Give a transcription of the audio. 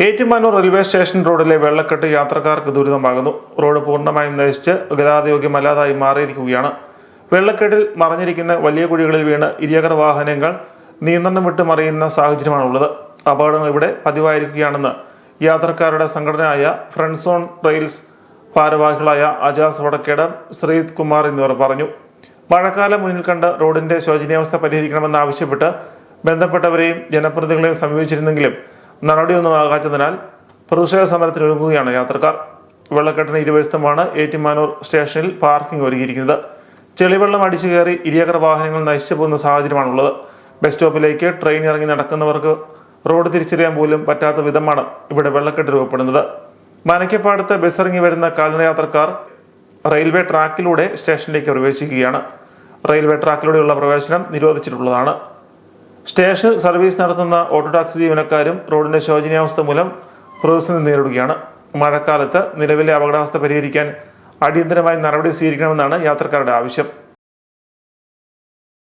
Ettumanoor railway station റോഡിലെ വെള്ളക്കെട്ട് യാത്രക്കാർക്ക് ദുരിതമാകുന്നു. റോഡ് പൂർണ്ണമായും നശിച്ച് ഗതാഗതയോഗ്യമല്ലാതായി മാറിയിരിക്കുകയാണ്. വെള്ളക്കെട്ടിൽ മറഞ്ഞിരിക്കുന്ന വലിയ കുഴികളിൽ വീണ് ഇരുചക്ര വാഹനങ്ങൾ നിയന്ത്രണം വിട്ട് മറിയുന്ന സാഹചര്യമാണുള്ളത്. അപകടങ്ങൾ ഇവിടെ പതിവായിരിക്കുകയാണെന്ന് യാത്രക്കാരുടെ സംഘടനയായ ഫ്രണ്ട്സ് ഓൺ റെയിൽസ് ഭാരവാഹികളായ അജാസ് വടക്കേട, ശ്രീത് കുമാർ എന്നിവർ പറഞ്ഞു. മഴക്കാലം മുന്നിൽ കണ്ട് റോഡിന്റെ ശോചനീയാവസ്ഥ പരിഹരിക്കണമെന്നാവശ്യപ്പെട്ട് ബന്ധപ്പെട്ടവരെയും ജനപ്രതിനിധികളെയും സമീപിച്ചിരുന്നെങ്കിലും നടപടിയൊന്നും ആകാത്തതിനാൽ പ്രതിഷേധ സമരത്തിനൊരുങ്ങുകയാണ് യാത്രക്കാർ. വെള്ളക്കെട്ടിന് ഇരുവശത്തുമാണ് ഏറ്റുമാനൂർ സ്റ്റേഷനിൽ പാർക്കിംഗ് ഒരുക്കിയിരിക്കുന്നത്. ചെളിവെള്ളം അടിച്ചു കയറി ഇരുചക്ര വാഹനങ്ങൾ നശിച്ചു പോകുന്ന സാഹചര്യമാണുള്ളത്. ബസ് സ്റ്റോപ്പിലേക്ക് ട്രെയിൻ ഇറങ്ങി നടക്കുന്നവർക്ക് റോഡ് തിരിച്ചറിയാൻ പോലും പറ്റാത്ത വിധമാണ് ഇവിടെ വെള്ളക്കെട്ട് രൂപപ്പെടുന്നത്. മനക്കപ്പാടത്ത് ബസ് ഇറങ്ങി വരുന്ന കാൽനട യാത്രക്കാർ റെയിൽവേ ട്രാക്കിലൂടെ സ്റ്റേഷനിലേക്ക് പ്രവേശിക്കുകയാണ്. റെയിൽവേ ട്രാക്കിലൂടെയുള്ള പ്രവേശനം നിരോധിച്ചിട്ടുള്ളതാണ്. സ്റ്റേഷൻ സർവീസ് നടത്തുന്ന ഓട്ടോ ടാക്സി ജീവനക്കാരും റോഡിന്റെ ശോചനീയാവസ്ഥ മൂലം പ്രതിസന്ധി നേരിടുകയാണ്. മഴക്കാലത്ത് നിലവിലെ അപകടാവസ്ഥ പരിഹരിക്കാൻ അടിയന്തരമായി നടപടി സ്വീകരിക്കണമെന്നാണ് യാത്രക്കാരുടെ ആവശ്യം.